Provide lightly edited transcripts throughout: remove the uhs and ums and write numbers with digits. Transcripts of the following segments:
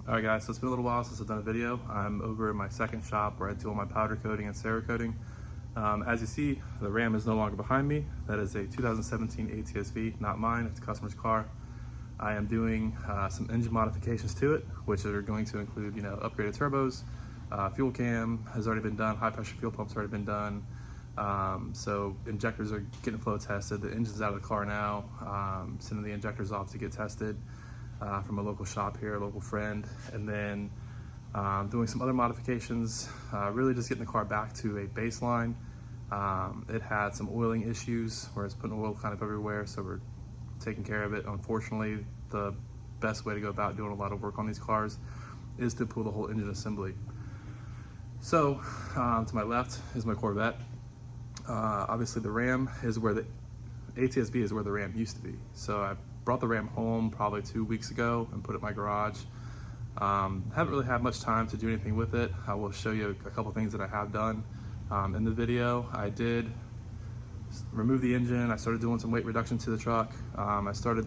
Alright guys, so it's been a little while since I've done a video. I'm over in my second shop where I do all my powder coating and Cerakoting. As you see, the Ram is no longer behind me. That is a 2017 ATS-V, not mine, it's a customer's car. I am doing some engine modifications to it, which are going to include, upgraded turbos, fuel cam has already been done, high pressure fuel pump's already been done. So injectors are getting flow tested. The engine's out of the car now, sending the injectors off to get tested. From a local shop here, a local friend, and then doing some other modifications, really just getting the car back to a baseline. It had some oiling issues where it's putting oil kind of everywhere, so we're taking care of it. Unfortunately, the best way to go about doing a lot of work on these cars is to pull the whole engine assembly. So to my left is my Corvette. Obviously the Ram is where the ATS-V is where the Ram used to be. So I brought the Ram home probably 2 weeks ago and put it in my garage. Haven't really had much time to do anything with it. I will show you a couple things that I have done in the video. I did remove the engine. I started doing some weight reduction to the truck. I started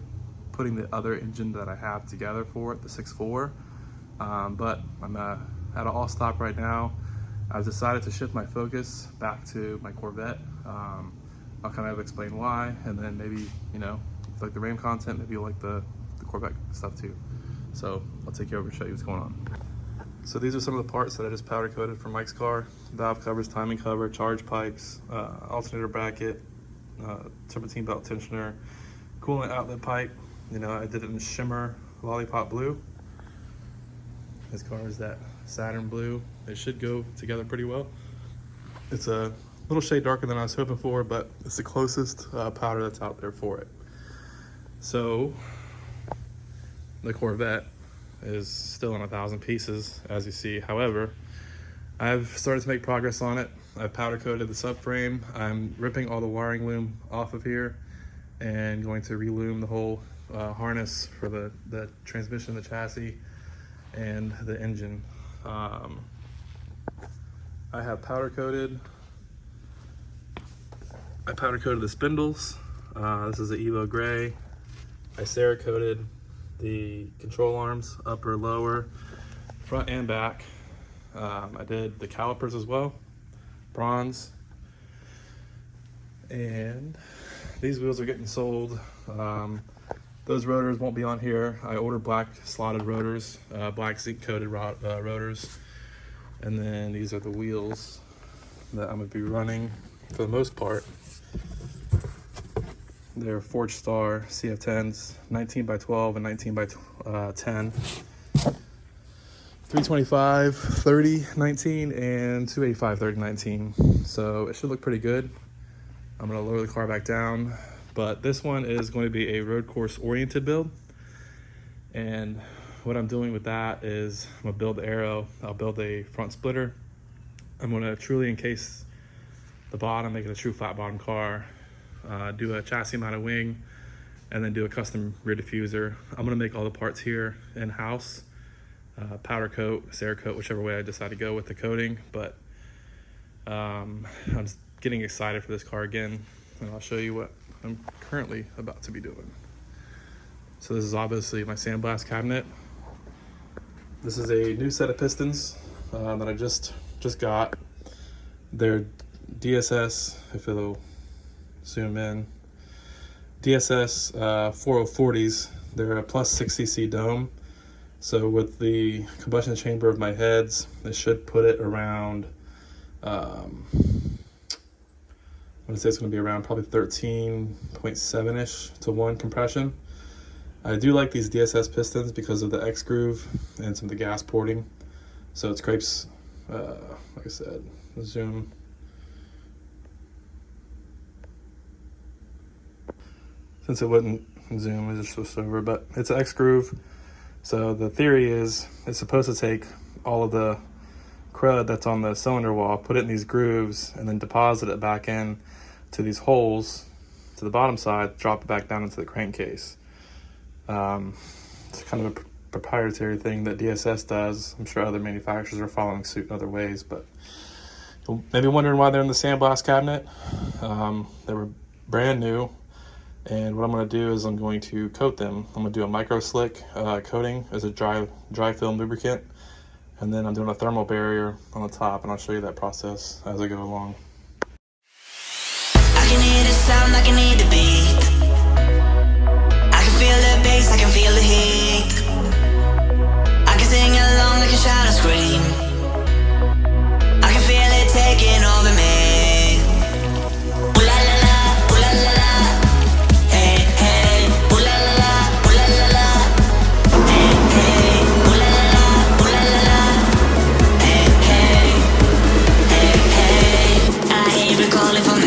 putting the other engine that I have together for it, the 6.4. But I'm at an all stop right now. I've decided to shift my focus back to my Corvette. I'll kind of explain why, and then maybe, if you like the Ram content, maybe you'll like the Corvette stuff too. So I'll take you over and show you what's going on. So these are some of the parts that I just powder coated for Mike's car. Valve covers, timing cover, charge pipes, alternator bracket, serpentine belt tensioner, coolant outlet pipe. I did it in shimmer lollipop blue. His car is that Saturn blue. They should go together pretty well. It's a little shade darker than I was hoping for, but it's the closest powder that's out there for it. So the Corvette is still in 1,000 pieces, as you see. However, I've started to make progress on it. I've powder coated the subframe. I'm ripping all the wiring loom off of here and going to reloom the whole harness for the transmission, the chassis, and the engine. I powder coated the spindles. This is the Evo Gray. I Cerakoted the control arms, upper, lower, front and back. I did the calipers as well, bronze. And these wheels are getting sold. Those rotors won't be on here. I ordered black slotted rotors, black zinc coated rotors. And then these are the wheels that I'm gonna be running for the most part. They're Forge Star CF10s, 19 by 12 and 19 by 10. 325, 30, 19, and 285, 30, 19. So it should look pretty good. I'm gonna lower the car back down, but this one is going to be a road course oriented build. And what I'm doing with that is I'm gonna build the aero. I'll build a front splitter. I'm gonna truly encase the bottom, make it a true flat bottom car. Do a chassis mounted wing, and then do a custom rear diffuser. I'm gonna make all the parts here in-house, powder coat, Cerakote, whichever way I decide to go with the coating. But I'm just getting excited for this car again, and I'll show you what I'm currently about to be doing. So this is obviously my sandblast cabinet. This is a new set of pistons that I just got. They're DSS, if it'll zoom in, DSS 4040s. They're a plus 6cc dome. So with the combustion chamber of my heads, it should put it around, I'm gonna say it's gonna be around probably 13.7-ish to 1 compression. I do like these DSS pistons because of the X groove and some of the gas porting. So it scrapes, like I said, zoom. Since it wouldn't zoom, I just switched over, but it's an X groove. So the theory is it's supposed to take all of the crud that's on the cylinder wall, put it in these grooves, and then deposit it back in to these holes to the bottom side, drop it back down into the crankcase. It's kind of a proprietary thing that DSS does. I'm sure other manufacturers are following suit in other ways, but you're maybe wondering why they're in the sandblast cabinet. They were brand new, And what I'm going to do is I'm going to coat them. I'm going to do a micro slick coating as a dry film lubricant, and then I'm doing a thermal barrier on the top, and I'll show you that process as I go along. I can hear the sound, I can hear the beat. I can feel the bass, I can feel the heat. I can sing along, I can shout and scream. I can feel it taking over me. Ooh la la la, ooh la la la. Hey, hey, ooh la la la, ooh la la la. Hey, hey, ooh la la la, ooh la la la. Hey, hey, hey, hey. I hear it calling for me.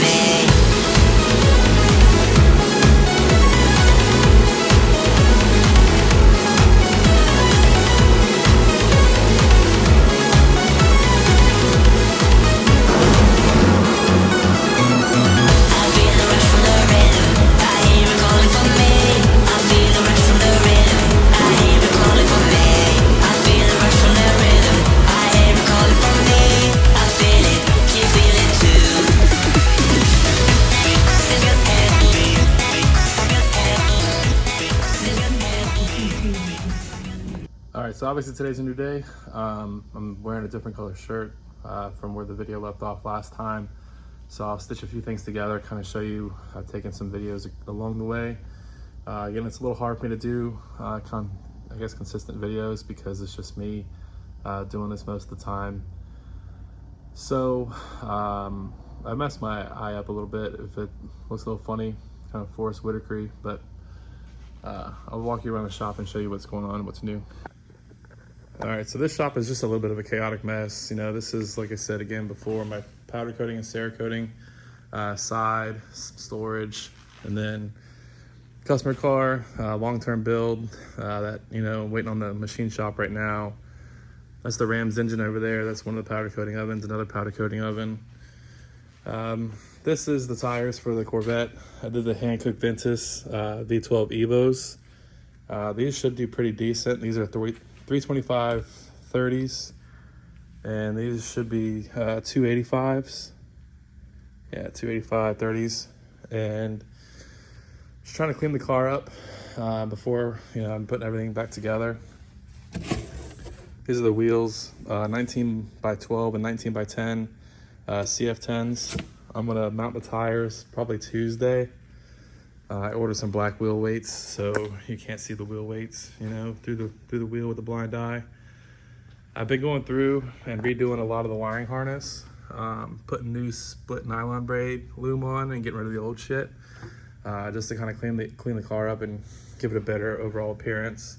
Alright, so obviously today's a new day. I'm wearing a different color shirt from where the video left off last time. So I'll stitch a few things together, kind of show you. I've taken some videos along the way. Again, it's a little hard for me to do, I guess, consistent videos because it's just me doing this most of the time. So I messed my eye up a little bit. If it looks a little funny, kind of Forrest Whitaker-y, but I'll walk you around the shop and show you what's going on and what's new. All right, so this shop is just a little bit of a chaotic mess. You know, this is, like I said again before, my powder coating and Cerakoting side, storage, and then customer car, long-term build that, you know, waiting on the machine shop right now. That's the Ram's engine over there. That's one of the powder coating ovens, another powder coating oven. This is the tires for the Corvette. I did the hand-cooked Ventus V12 Evos. These should do pretty decent. These are 325 30s, and these should be 285s. Yeah, 285 30s. And just trying to clean the car up before, you know, I'm putting everything back together. These are the wheels, 19 by 12 and 19 by 10 CF10s. I'm gonna mount the tires probably Tuesday. I ordered some black wheel weights, so you can't see the wheel weights, you know, through the wheel with the blind eye. I've been going through and redoing a lot of the wiring harness, putting new split nylon braid loom on and getting rid of the old shit, just to kind of clean the car up and give it a better overall appearance.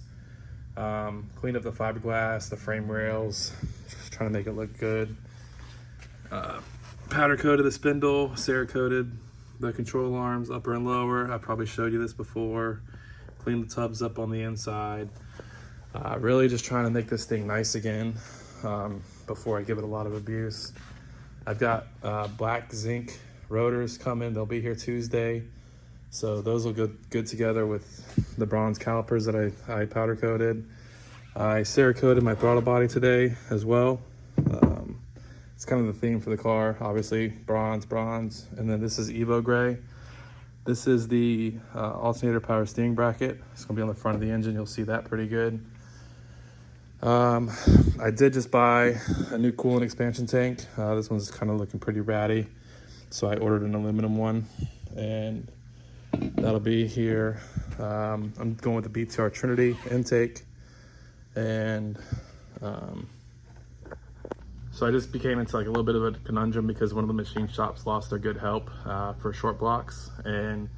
Cleaned up the fiberglass, the frame rails, just trying to make it look good. Powder coated the spindle, Cerakoted the control arms, upper and lower. I probably showed you this before. Cleaned the tubs up on the inside. Really just trying to make this thing nice again before I give it a lot of abuse. I've got black zinc rotors coming. They'll be here Tuesday. So those will go good together with the bronze calipers that I powder coated. I Cerakoted my throttle body today as well. It's kind of the theme for the car, obviously, bronze. And then this is Evo Gray. This is the alternator power steering bracket. It's gonna be on the front of the engine. You'll see that pretty good. I did just buy a new coolant expansion tank. This one's kind of looking pretty ratty. So I ordered an aluminum one, and that'll be here. I'm going with the BTR Trinity intake. And so I just became into like a little bit of a conundrum because one of the machine shops lost their good help for short blocks, and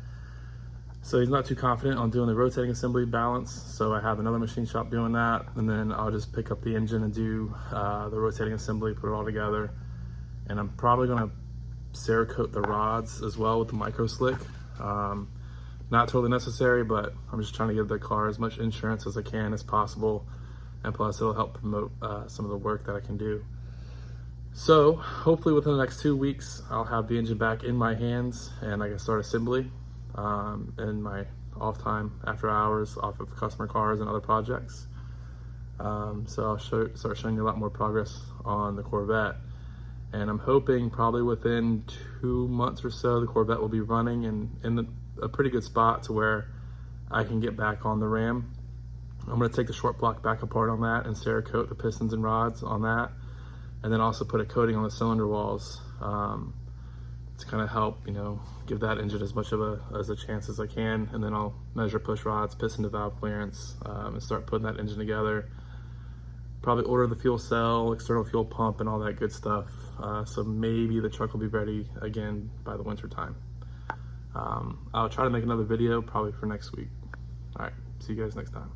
so he's not too confident on doing the rotating assembly balance. So I have another machine shop doing that, and then I'll just pick up the engine and do the rotating assembly, put it all together. And I'm probably gonna Cerakote the rods as well with the micro slick. Not totally necessary, but I'm just trying to give the car as much insurance as I can as possible, and plus it'll help promote some of the work that I can do. So hopefully within the next 2 weeks, I'll have the engine back in my hands and I can start assembly in my off time, after hours, off of customer cars and other projects. So I'll start showing you a lot more progress on the Corvette. And I'm hoping probably within 2 months or so, the Corvette will be running and a pretty good spot to where I can get back on the Ram. I'm gonna take the short block back apart on that and Cerakote the pistons and rods on that, and then also put a coating on the cylinder walls to kind of help, give that engine as much of a chance as I can. And then I'll measure push rods, piston to valve clearance, and start putting that engine together. Probably order the fuel cell, external fuel pump, and all that good stuff. So maybe the truck will be ready again by the winter time. I'll try to make another video probably for next week. All right, see you guys next time.